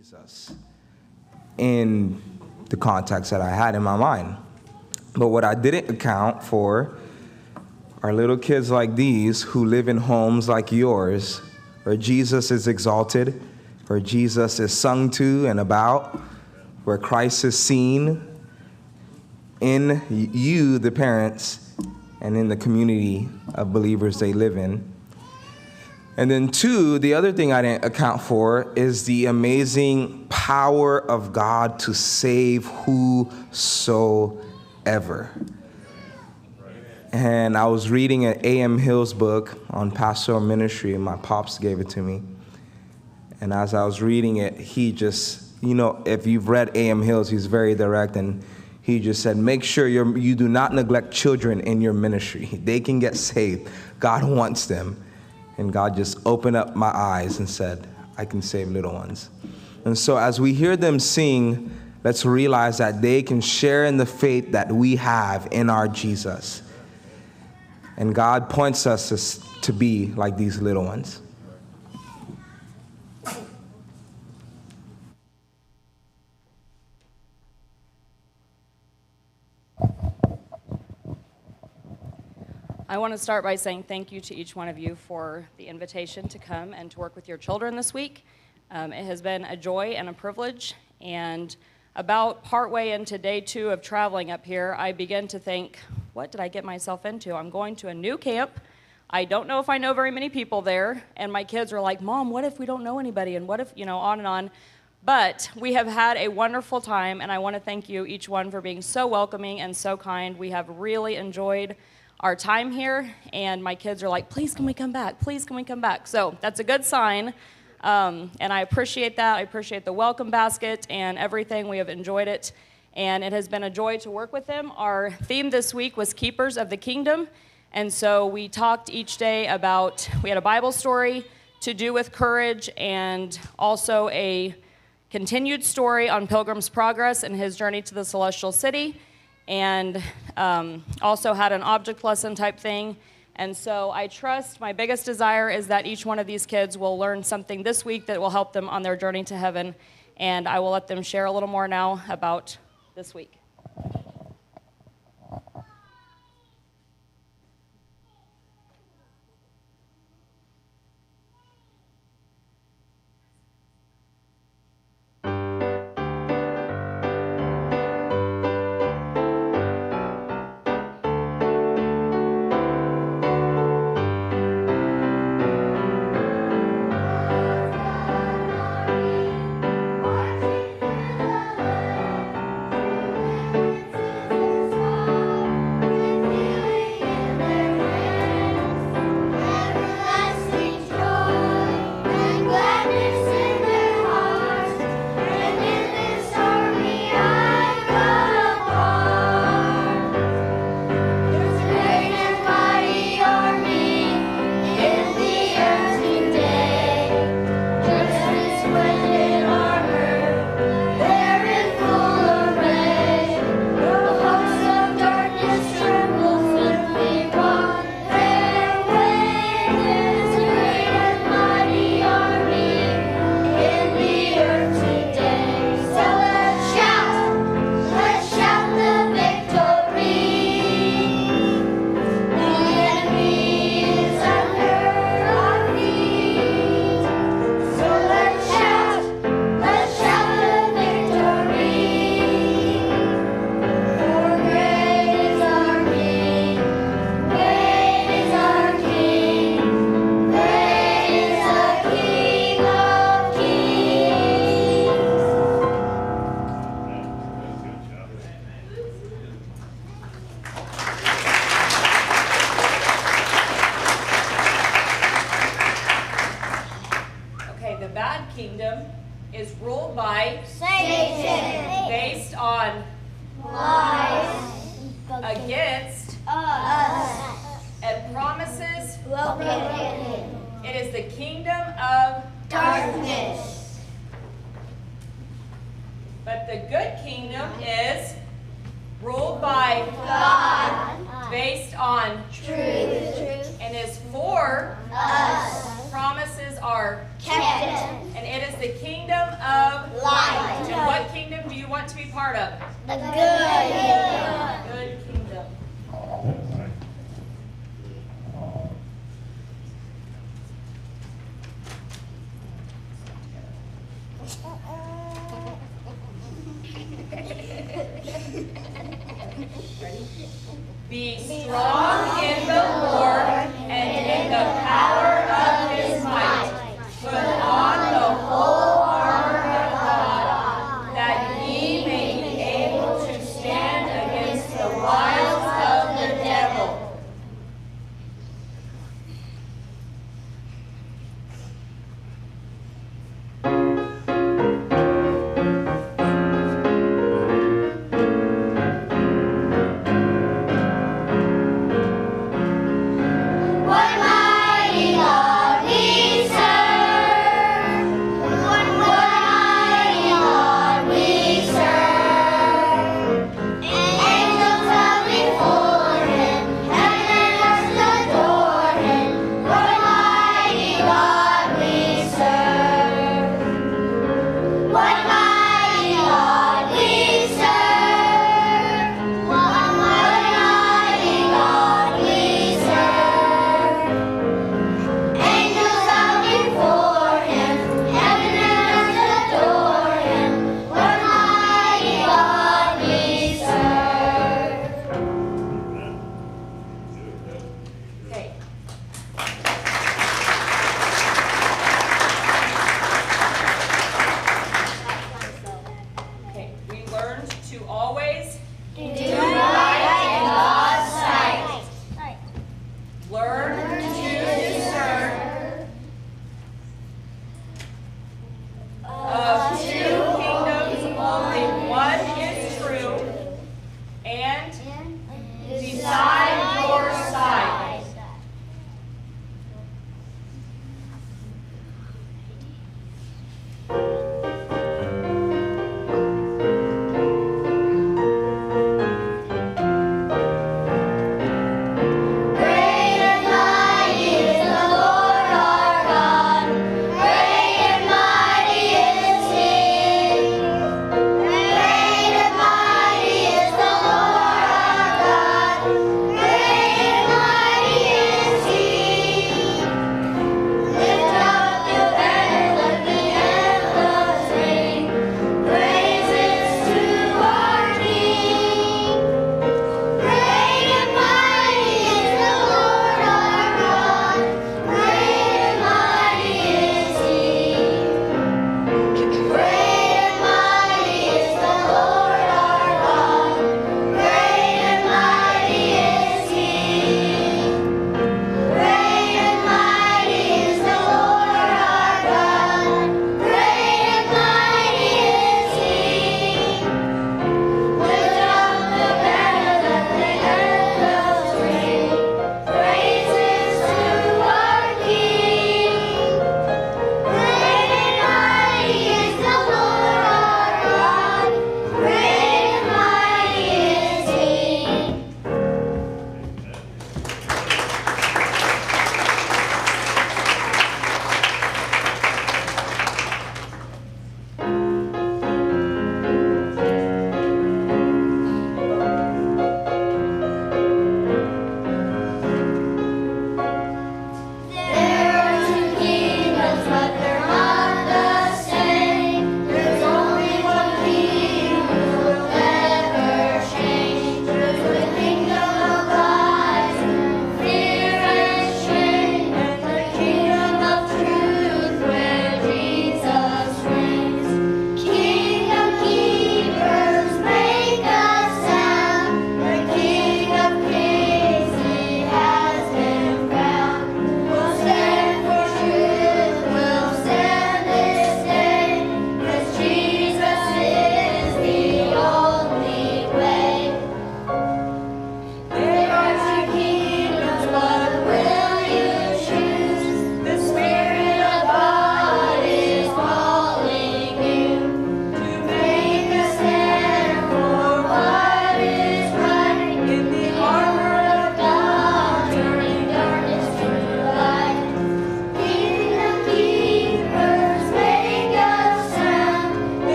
Jesus in the context that I had in my mind. But what I didn't account for are little kids like these who live in homes like yours, where Jesus is exalted, where Jesus is sung to and about, where Christ is seen in you, the parents, and in the community of believers they live in. And then two, the other thing I didn't account for is the amazing power of God to save whosoever. And I was reading an A.M. Hill's book on pastoral ministry, and my pops gave it to me. And as I was reading it, he just, if you've read A.M. Hill's, he's very direct, and he just said, make sure you do not neglect children in your ministry. They can get saved. God wants them. And God just opened up my eyes and said, I can save little ones. And so as we hear them sing, let's realize that they can share in the faith that we have in our Jesus. And God points us to be like these little ones. I want to start by saying thank you to each one of you for the invitation to come and to work with your children this week. It has been a joy and a privilege, and about partway into day 2 of traveling up here, I began to think, what did I get myself into? I'm going to a new camp. I don't know if I know very many people there, and my kids are like, Mom, what if we don't know anybody, and what if, on and on. But we have had a wonderful time, and I want to thank you, each one, for being so welcoming and so kind. We have really enjoyed our time here, and my kids are like, please can we come back, please can we come back. So that's a good sign, and I appreciate that. I appreciate the welcome basket and everything. We have enjoyed it, and it has been a joy to work with them. Our theme this week was Keepers of the Kingdom, and so we talked each day about, we had a Bible story to do with courage, and also a continued story on Pilgrim's Progress and his journey to the Celestial City, and also had an object lesson type thing. And so I trust, my biggest desire is that each one of these kids will learn something this week that will help them on their journey to heaven, and I will let them share a little more now about this week. Promises are kept And it is the kingdom of light. And what kingdom do you want to be part of? The good kingdom. Good kingdom. Be strong in the Lord and in the power of his might. Put on the whole armor of God, that ye may be able to stand against the wiles of the devil. What mighty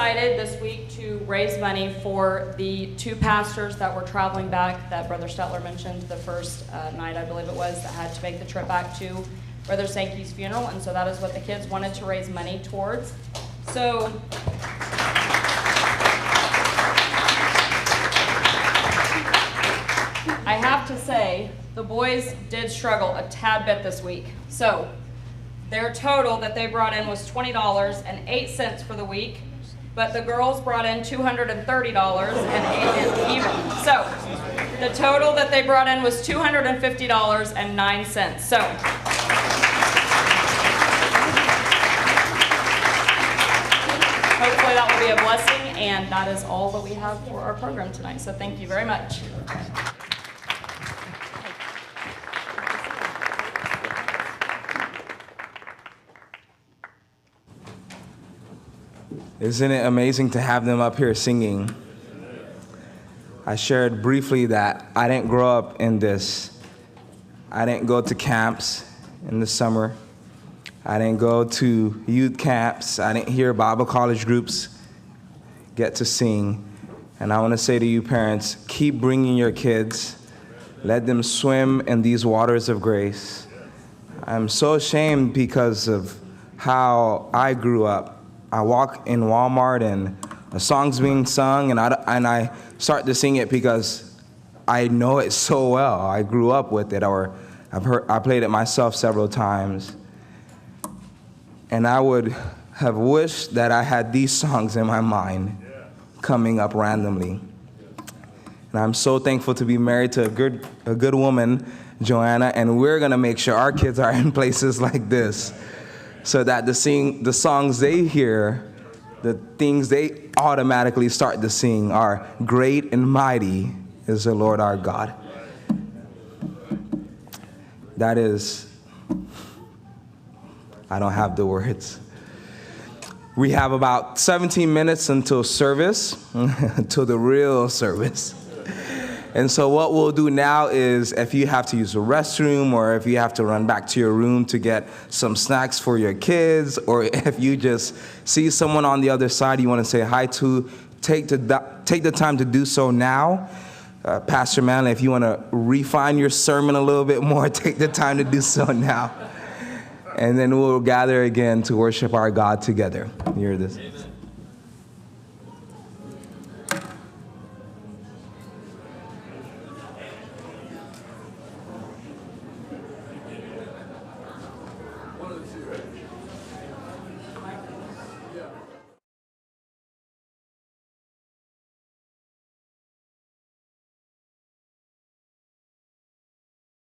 excited this week to raise money for the 2 pastors that were traveling back that Brother Stetler mentioned the first night, I believe it was, that had to make the trip back to Brother Sankey's funeral. And so that is what the kids wanted to raise money towards. So I have to say, the boys did struggle a tad bit this week. So their total that they brought in was $20.08 for the week, but the girls brought in $230.08 even. So the total that they brought in was $250.09. So hopefully that will be a blessing, and that is all that we have for our program tonight. So thank you very much. Isn't it amazing to have them up here singing? I shared briefly that I didn't grow up in this. I didn't go to camps in the summer. I didn't go to youth camps. I didn't hear Bible college groups get to sing. And I want to say to you parents, keep bringing your kids. Let them swim in these waters of grace. I'm so ashamed because of how I grew up. I walk in Walmart and a song's being sung, and I start to sing it because I know it so well. I grew up with it, or I played it myself several times. And I would have wished that I had these songs in my mind coming up randomly. And I'm so thankful to be married to a good woman, Joanna, and we're gonna make sure our kids are in places like this, so that the songs they hear, the things they automatically start to sing are great and mighty is the Lord our God. That is, I don't have the words. We have about 17 minutes until service, until the real service. And so what we'll do now is, if you have to use the restroom, or if you have to run back to your room to get some snacks for your kids, or if you just see someone on the other side you want to say hi to, take the time to do so now. Pastor Manley, if you want to refine your sermon a little bit more, take the time to do so now. And then we'll gather again to worship our God together. Hear this. Amen.